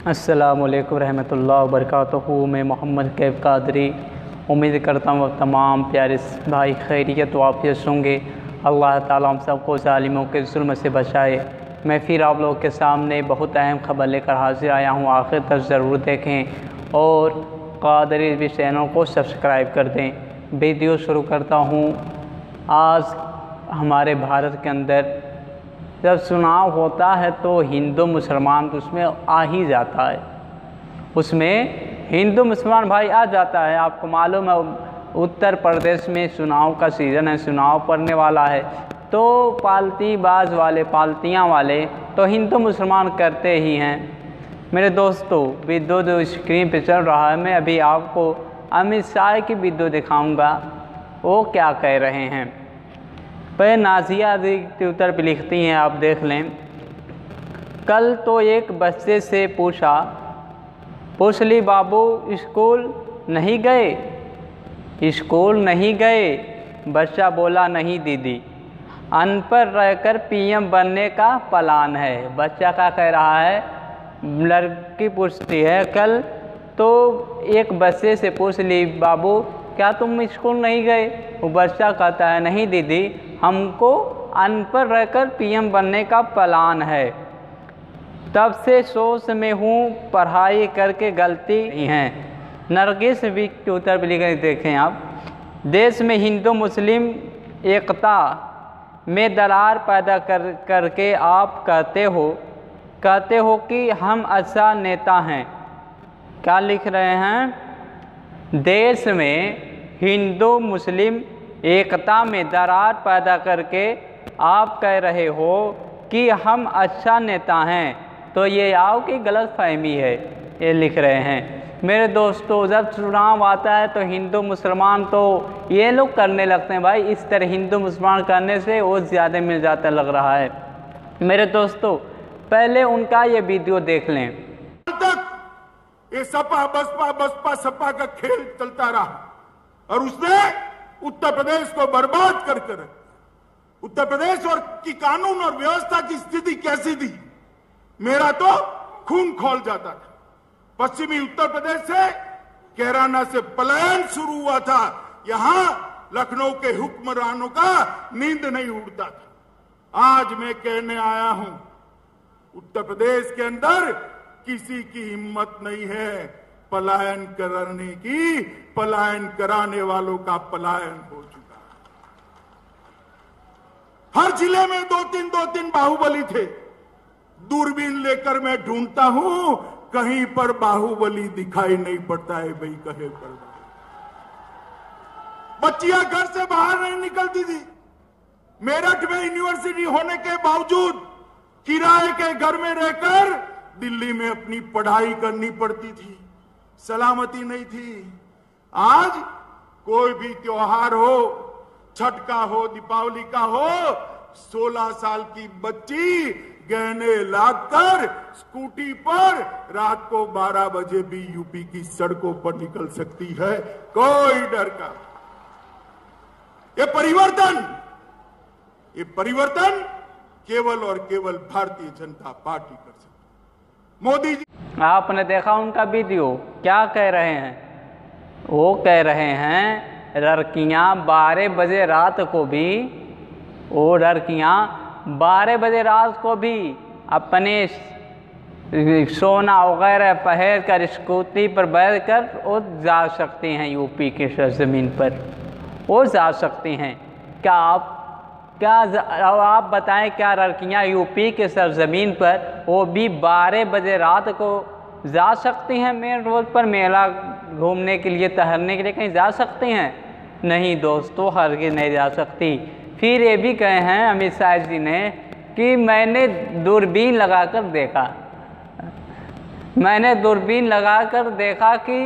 अस्सलामुअलैकुम रहमतुल्लाहि व बरकातुहू। मैं मोहम्मद कैफ कादरी उम्मीद करता हूँ तमाम प्यारे भाई खैरियत व आफियत होंगे। अल्लाह ताला हम सबको ज़ालिमों के जुल्म से बचाए। मैं फिर आप लोगों के सामने बहुत अहम खबर लेकर हाजिर आया हूँ, आखिर तक ज़रूर देखें और कादरी भी चैनल को सब्सक्राइब कर दें। वीडियो शुरू करता हूँ। आज हमारे भारत के अंदर जब चुनाव होता है तो हिंदू मुसलमान तो उसमें आ ही जाता है, उसमें हिंदू मुसलमान भाई आ जाता है। आपको मालूम है उत्तर प्रदेश में चुनाव का सीज़न है, चुनाव पड़ने वाला है, तो पालतीबाज वाले पालतियाँ वाले तो हिंदू मुसलमान करते ही हैं। मेरे दोस्तों वीडियो जो स्क्रीन पे चल रहा है, मैं अभी आपको अमित शाह की वीडियो दिखाऊंगा, वो क्या कह रहे हैं। पर नाजिया ट्विटर पे लिखती हैं, आप देख लें। कल तो एक बच्चे से पूछ ली बाबू स्कूल नहीं गए? स्कूल नहीं गए? बच्चा बोला नहीं दीदी, अनपढ़ रहकर पीएम बनने का प्लान है। बच्चा क्या कह रहा है? लड़की पूछती है कल तो एक बच्चे से पूछ ली बाबू क्या तुम स्कूल नहीं गए? वो बच्चा कहता है नहीं दीदी, हमको अनपढ़ रहकर पीएम बनने का प्लान है। तब से सोच में हूँ, पढ़ाई करके गलती नहीं है। नरगिस भी ट्विटर पर लिख देखें आप। देश में हिंदू मुस्लिम एकता में दरार पैदा करके आप कहते हो कि हम अच्छा नेता हैं। क्या लिख रहे हैं? देश में हिंदू मुस्लिम एकता में दरार पैदा करके आप कह रहे हो कि हम अच्छा नेता हैं, तो ये आपकी गलत फहमी है, ये लिख रहे हैं। मेरे दोस्तों जब चुनाव आता है तो हिंदू मुसलमान तो ये लोग करने लगते हैं भाई, इस तरह हिंदू मुसलमान करने से वो ज़्यादा मिल जाता लग रहा है। मेरे दोस्तों पहले उनका ये वीडियो देख लें। ये सपा सपा का खेल चलता रहा और उसने उत्तर प्रदेश को बर्बाद करके रखा। उत्तर प्रदेश और की कानून और व्यवस्था की स्थिति कैसी थी, मेरा तो खून खौल जाता था। पश्चिमी उत्तर प्रदेश से कैराना से पलायन शुरू हुआ था। यहां लखनऊ के हुक्मरानों का नींद नहीं उड़ता था। आज मैं कहने आया हूं, उत्तर प्रदेश के अंदर किसी की हिम्मत नहीं है पलायन करने की। पलायन कराने वालों का पलायन हो चुका। हर जिले में दो तीन बाहुबली थे। दूरबीन लेकर मैं ढूंढता हूं, कहीं पर बाहुबली दिखाई नहीं पड़ता है भाई, कहे पर। बच्चियां घर से बाहर नहीं निकलती थी। मेरठ में यूनिवर्सिटी होने के बावजूद किराए के घर में रहकर दिल्ली में अपनी पढ़ाई करनी पड़ती थी। सलामती नहीं थी। आज कोई भी त्योहार हो, छठ का हो, दीपावली का हो, 16 साल की बच्ची गहने लादकर स्कूटी पर रात को 12 बजे भी यूपी की सड़कों पर निकल सकती है, कोई डर का। ये परिवर्तन केवल और केवल भारतीय जनता पार्टी कर सकती है। मोदी जी, आपने देखा उनका वीडियो, क्या कह रहे हैं? वो कह रहे हैं लड़कियां 12 बजे रात को भी, वो लड़कियां 12 बजे रात को भी अपने सोना वगैरह पहन कर स्कूटी पर बैठ कर वो जा सकती हैं यूपी के सरजमीन पर, वो जा सकती हैं। क्या आप बताएं, क्या लड़कियां यूपी के सरजमीन पर वो भी 12 बजे रात को जा सकती हैं? मेन रोड पर मेला घूमने के लिए, टहलने के लिए कहीं जा सकती हैं? नहीं दोस्तों, हरगिज़ नहीं जा सकती। फिर ये भी कहे हैं अमित शाह जी ने कि मैंने दूरबीन लगाकर देखा कि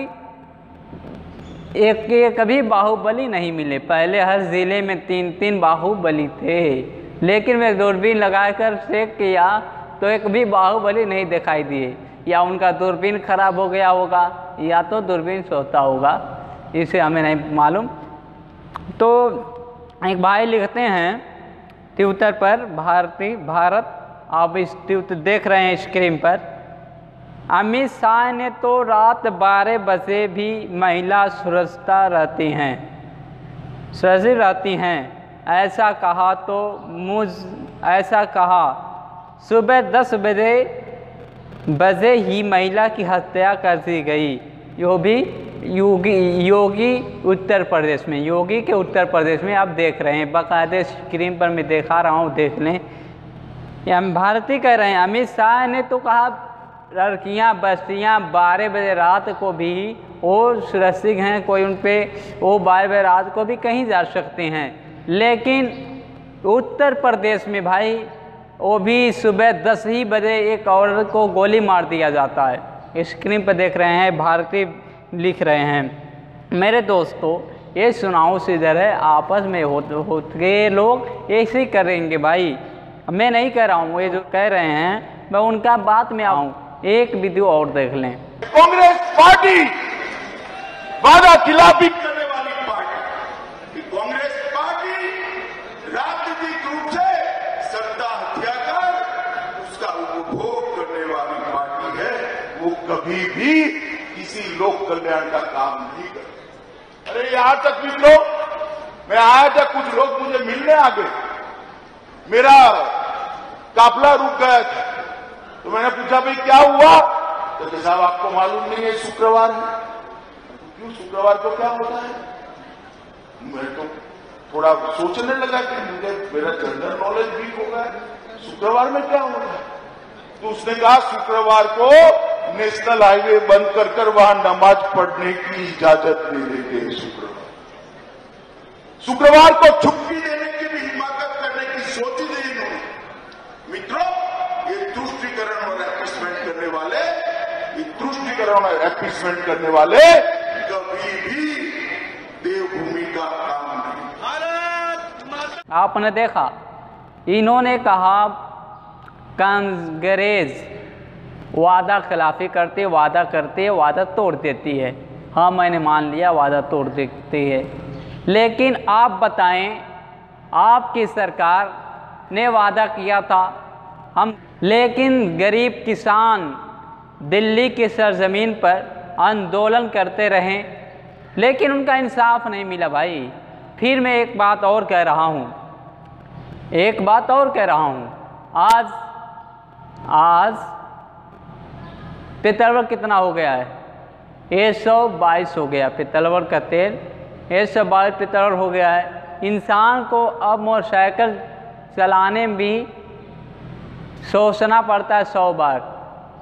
एक कभी बाहुबली नहीं मिले। पहले हर ज़िले में 3 बाहुबली थे, लेकिन मैं दूरबीन लगाकर चेक किया तो एक भी बाहुबली नहीं दिखाई दिए। या उनका दूरबीन खराब हो गया होगा, या तो दूरबीन सोता होगा, इसे हमें नहीं मालूम। तो एक भाई लिखते हैं ट्विटर पर, भारत, आप इस ट्वीट देख रहे हैं स्क्रीन पर, अमित शाह ने तो रात 12 बजे भी महिला सुरक्षित रहती हैं ऐसा कहा तो ऐसा कहा सुबह 10 बजे ही महिला की हत्या कर दी गई। यो भी योगी उत्तर प्रदेश में, योगी के उत्तर प्रदेश में आप देख रहे हैं, बाकायदे स्क्रीन पर मैं दिखा रहा हूँ, देख लें। ये हम भारतीय कह रहे हैं। अमित शाह ने तो कहा लड़कियाँ बस्तियाँ 12 बजे रात को भी वो सुरक्षित हैं, कोई उन पर वो 12 बजे रात को भी कहीं जा सकते हैं। लेकिन उत्तर प्रदेश में भाई वो भी सुबह 10 ही बजे एक औरत को गोली मार दिया जाता है। स्क्रीन पर देख रहे हैं, भारतीय लिख रहे हैं। मेरे दोस्तों ये चुनाव से इधर है, आपस में होते लोग ऐसे ही करेंगे भाई। मैं नहीं कह रहा हूँ, ये जो कह रहे हैं मैं उनका बात में आऊँ। एक वीडियो और देख लें। कांग्रेस पार्टी वादा खिलाफी करने वाली पार्टी, कांग्रेस पार्टी राजनीतिक रूप से सत्ता हत्या कर उसका उपभोग करने वाली पार्टी है। वो कभी भी किसी लोक कल्याण का काम नहीं करती। अरे यहां तक मित्रों, मैं आया था, कुछ लोग मुझे मिलने आ गए, मेरा काफिला रुक गया था, तो मैंने पूछा भाई क्या हुआ? तो साहब आपको मालूम नहीं है शुक्रवार है। क्यों शुक्रवार को क्या होता है? मैं तो थोड़ा सोचने लगा कि मुझे मेरा जनरल नॉलेज वीक हो गया, शुक्रवार में क्या होता है? तो उसने कहा शुक्रवार को नेशनल हाईवे बंद कर वहां नमाज पढ़ने की इजाजत नहीं देते हैं। शुक्रवार को छुट्टी देने की भी हिमाकत करने की सोची थी इन्होंने। मित्रों, ये तुष्टीकरण और एपिसमेंट करने वाले कभी भी देवभूमि का काम नहीं। आपने देखा, इन्होंने कहा कांग्रेस वादा खिलाफी करती, वादा तोड़ देती है। हाँ, मैंने मान लिया वादा तोड़ देती है, लेकिन आप बताएं, आपकी सरकार ने वादा किया था लेकिन गरीब किसान दिल्ली की सरजमीन पर आंदोलन करते रहे, लेकिन उनका इंसाफ नहीं मिला भाई। फिर मैं एक बात और कह रहा हूँ, आज पेट्रोल कितना हो गया है? 122 हो गया पेट्रोल का तेल, 122 पेट्रोल हो गया है। इंसान को अब मोटरसाइकिल चलाने में भी सोचना पड़ता है 100 बार,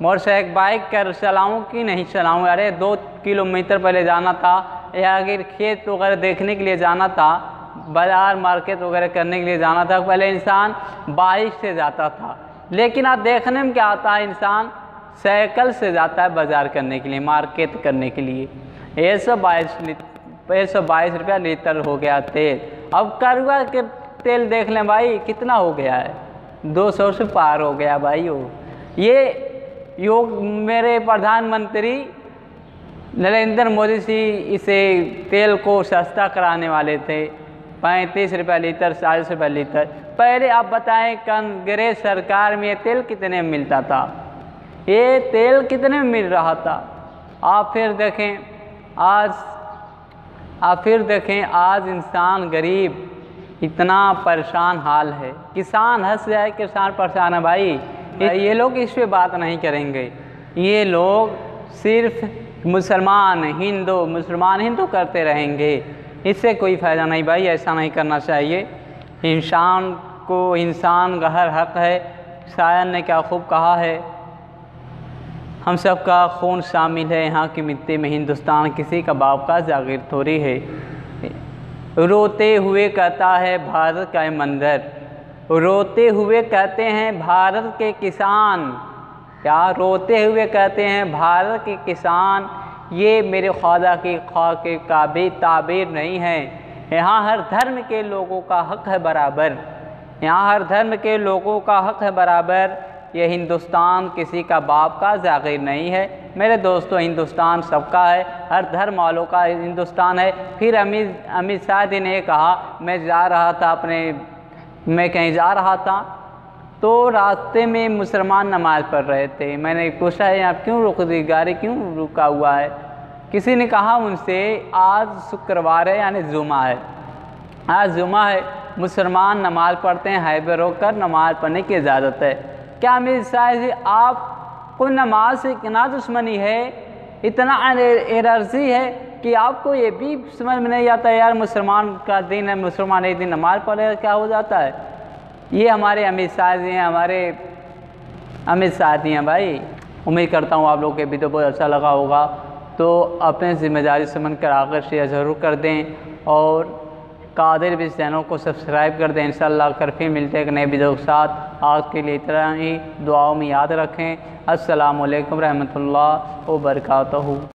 मोटरसाइकिल बाइक कर चलाऊँ कि नहीं चलाऊँ। अरे 2 किलोमीटर पहले जाना था, या अगर खेत वगैरह देखने के लिए जाना था, बाज़ार मार्केट वगैरह करने के लिए जाना था, पहले इंसान बाइक से जाता था। लेकिन आज देखने में क्या आता है, इंसान साइकिल से जाता है बाज़ार करने के लिए, मार्केट करने के लिए। 122 रुपया लीटर हो गया तेल। अब कड़वा के तेल देख लें भाई, कितना हो गया है? 200 से पार हो गया भाई। ये मेरे प्रधानमंत्री नरेंद्र मोदी जी इसे तेल को सस्ता कराने वाले थे, 35 रुपये लीटर, 40 रुपये लीटर। पहले आप बताएं, कांग्रेस सरकार में ये तेल कितने में मिलता था? ये तेल कितने में मिल रहा था? आप फिर देखें आज इंसान गरीब इतना परेशान हाल है। किसान हंस जाए, किसान परेशान है भाई। ये लोग इस पे बात नहीं करेंगे। ये लोग सिर्फ मुसलमान हिंदू करते रहेंगे। इससे कोई फ़ायदा नहीं भाई, ऐसा नहीं करना चाहिए। इंसान का हर हक है। शायर ने क्या खूब कहा है, हम सब का खून शामिल है यहाँ की मिट्टी में, हिंदुस्तान किसी का बाप का जागीर थोड़ी है। रोते हुए कहता है भारत का मंदिर, रोते हुए कहते हैं भारत के किसान, क्या रोते हुए कहते हैं भारत के किसान, ये मेरे खुदा की ख्वाह के काबिल ताबीर नहीं है। यहाँ हर धर्म के लोगों का हक है बराबर, यहाँ हर धर्म के लोगों का हक है बराबर। ये हिंदुस्तान किसी का बाप का जागीर नहीं है। मेरे दोस्तों, हिंदुस्तान सबका है, हर धर्म वालों का हिंदुस्तान है। फिर अमित शाह जी ने कहा, मैं कहीं जा रहा था, तो रास्ते में मुसलमान नमाज़ पढ़ रहे थे। मैंने पूछा है आप क्यों रुक दी, गाड़ी क्यों रुका हुआ है? किसी ने कहा उनसे आज शुक्रवार है यानी जुमा है, आज जुमा है, मुसलमान नमाज़ पढ़ते हैं, हाईवे रोक कर नमाज़ पढ़ने की इजाज़त है। क्या मेरी शायद आपको नमाज से इतना दुश्मनी है, इतना एलर्जी है कि आपको ये भी समझ में नहीं आता यार मुसलमान का दिन है, मुसलमान एक दिन नमाज़ पढ़े क्या हो जाता है? ये हमारे अमित शाह जी हैं, हमारे अमित शाह जी हैं भाई। उम्मीद करता हूँ आप लोगों के वीडियो बहुत अच्छा लगा होगा, तो अपने ज़िम्मेदारी समझ कर आकर शेयर ज़रूर कर दें और कादिर भी चैनल को सब्सक्राइब कर दें। इंशाअल्लाह कर फिर मिलते हैं एक नए वीडियो के साथ। आज के लिए इतना ही, दुआओं में याद रखें। अस्सलामु अलैकुम रहमतुल्लाह व बरकातहू।